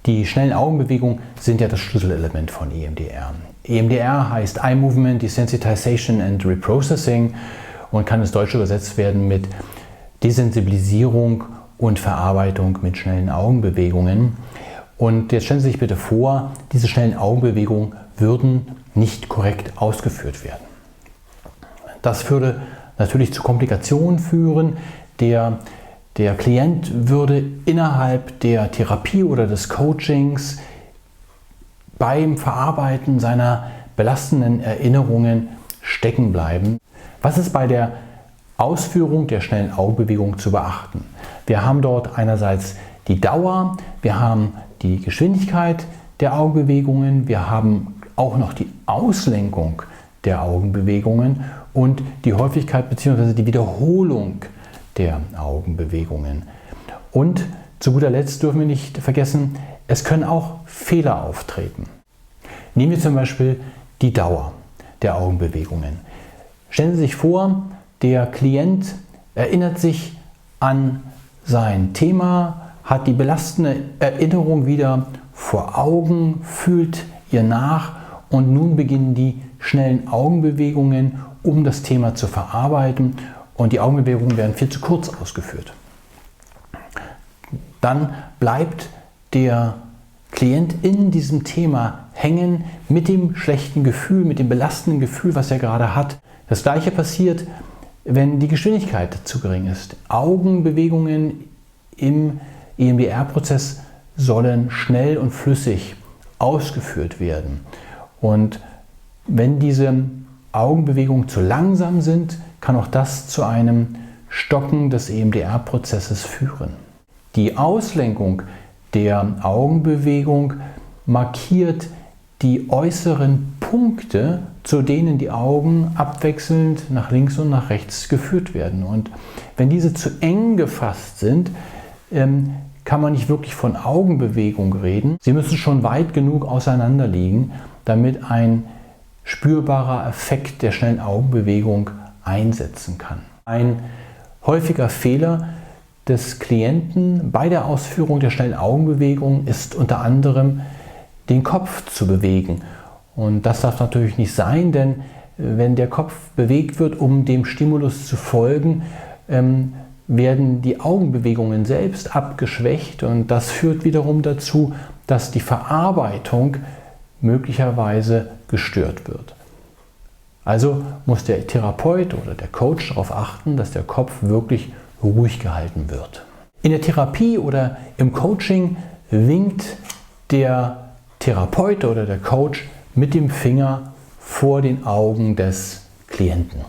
Die schnellen Augenbewegungen sind ja das Schlüsselelement von EMDR. EMDR heißt Eye Movement Desensitization and Reprocessing und kann ins Deutsche übersetzt werden mit Desensibilisierung und Verarbeitung mit schnellen Augenbewegungen. Und jetzt stellen Sie sich bitte vor, diese schnellen Augenbewegungen würden nicht korrekt ausgeführt werden. Das würde natürlich zu Komplikationen führen. Der Klient würde innerhalb der Therapie oder des Coachings beim Verarbeiten seiner belastenden Erinnerungen stecken bleiben. Was ist bei der Ausführung der schnellen Augenbewegung zu beachten? Wir haben dort einerseits die Dauer, wir haben die Geschwindigkeit der Augenbewegungen, wir haben auch noch die Auslenkung der Augenbewegungen und die Häufigkeit bzw. die Wiederholung der Augenbewegungen. Und zu guter Letzt dürfen wir nicht vergessen, es können auch Fehler auftreten. Nehmen wir zum Beispiel die Dauer der Augenbewegungen. Stellen Sie sich vor, der Klient erinnert sich an sein Thema, hat die belastende Erinnerung wieder vor Augen, fühlt ihr nach und nun beginnen die schnellen Augenbewegungen, um das Thema zu verarbeiten und die Augenbewegungen werden viel zu kurz ausgeführt. Dann bleibt der Klient in diesem Thema hängen mit dem schlechten Gefühl, mit dem belastenden Gefühl, was er gerade hat. Das Gleiche passiert, wenn die Geschwindigkeit zu gering ist. Augenbewegungen im EMDR-Prozess sollen schnell und flüssig ausgeführt werden. Und wenn diese Augenbewegungen zu langsam sind, kann auch das zu einem Stocken des EMDR-Prozesses führen. Die Auslenkung der Augenbewegung markiert die äußeren Punkte, zu denen die Augen abwechselnd nach links und nach rechts geführt werden. Und wenn diese zu eng gefasst sind, kann man nicht wirklich von Augenbewegung reden. Sie müssen schon weit genug auseinander liegen, damit ein spürbarer Effekt der schnellen Augenbewegung einsetzen kann. Ein häufiger Fehler des Klienten bei der Ausführung der schnellen Augenbewegung ist unter anderem, den Kopf zu bewegen. Und das darf natürlich nicht sein, denn wenn der Kopf bewegt wird, um dem Stimulus zu folgen, werden die Augenbewegungen selbst abgeschwächt und das führt wiederum dazu, dass die Verarbeitung möglicherweise gestört wird. Also muss der Therapeut oder der Coach darauf achten, dass der Kopf wirklich ruhig gehalten wird. In der Therapie oder im Coaching winkt der Therapeut oder der Coach mit dem Finger vor den Augen des Klienten.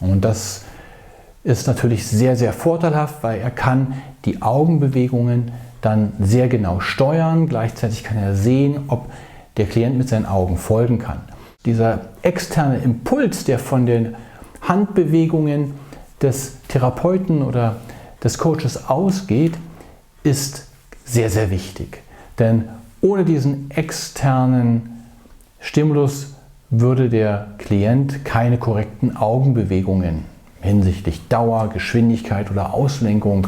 Und das ist natürlich sehr, sehr vorteilhaft, weil er kann die Augenbewegungen dann sehr genau steuern. Gleichzeitig kann er sehen, ob der Klient mit seinen Augen folgen kann. Dieser externe Impuls, der von den Handbewegungen des Therapeuten oder des Coaches ausgeht, ist sehr, sehr wichtig. Denn ohne diesen externen Stimulus würde der Klient keine korrekten Augenbewegungen hinsichtlich Dauer, Geschwindigkeit oder Auslenkung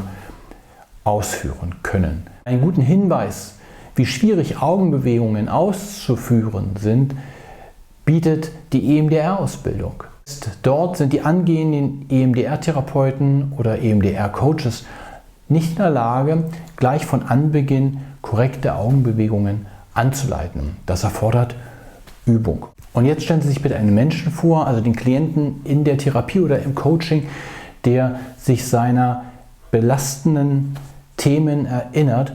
ausführen können. Einen guten Hinweis, wie schwierig Augenbewegungen auszuführen sind, bietet die EMDR-Ausbildung. Dort sind die angehenden EMDR-Therapeuten oder EMDR-Coaches nicht in der Lage, gleich von Anbeginn korrekte Augenbewegungen anzuleiten. Das erfordert Übung. Und jetzt stellen Sie sich bitte einen Menschen vor, also den Klienten in der Therapie oder im Coaching, der sich seiner belastenden Themen erinnert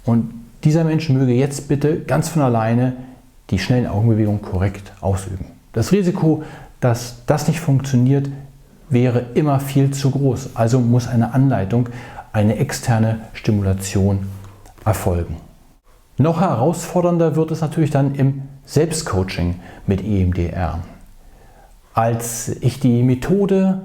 und dieser Mensch möge jetzt bitte ganz von alleine die schnellen Augenbewegungen korrekt ausüben. Das Risiko, dass das nicht funktioniert, wäre immer viel zu groß. Also muss eine Anleitung, eine externe Stimulation erfolgen. Noch herausfordernder wird es natürlich dann im Selbstcoaching mit EMDR. Als ich die Methode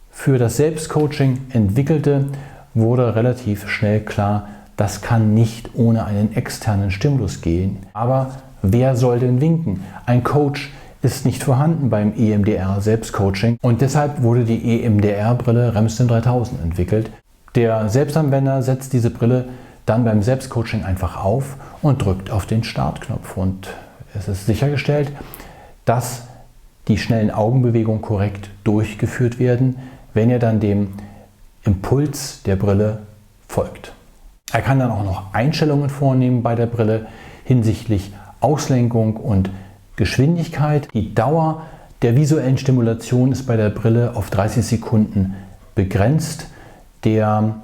für das Selbstcoaching entwickelte, wurde relativ schnell klar, das kann nicht ohne einen externen Stimulus gehen. Aber wer soll denn winken? Ein Coach ist nicht vorhanden beim EMDR Selbstcoaching und deshalb wurde die EMDR-Brille Remston 3000 entwickelt. Der Selbstanwender setzt diese Brille dann beim Selbstcoaching einfach auf und drückt auf den Startknopf. Und es ist sichergestellt, dass die schnellen Augenbewegungen korrekt durchgeführt werden, wenn ihr dann dem Impuls der Brille folgt. Er kann dann auch noch Einstellungen vornehmen bei der Brille hinsichtlich Auslenkung und Geschwindigkeit. Die Dauer der visuellen Stimulation ist bei der Brille auf 30 Sekunden begrenzt. Der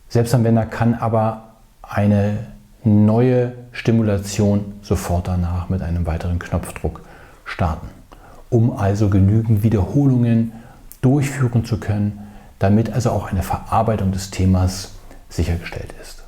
Selbstanwender kann aber eine neue Stimulation sofort danach mit einem weiteren Knopfdruck starten, um also genügend Wiederholungen durchführen zu können, damit also auch eine Verarbeitung des Themas sichergestellt ist.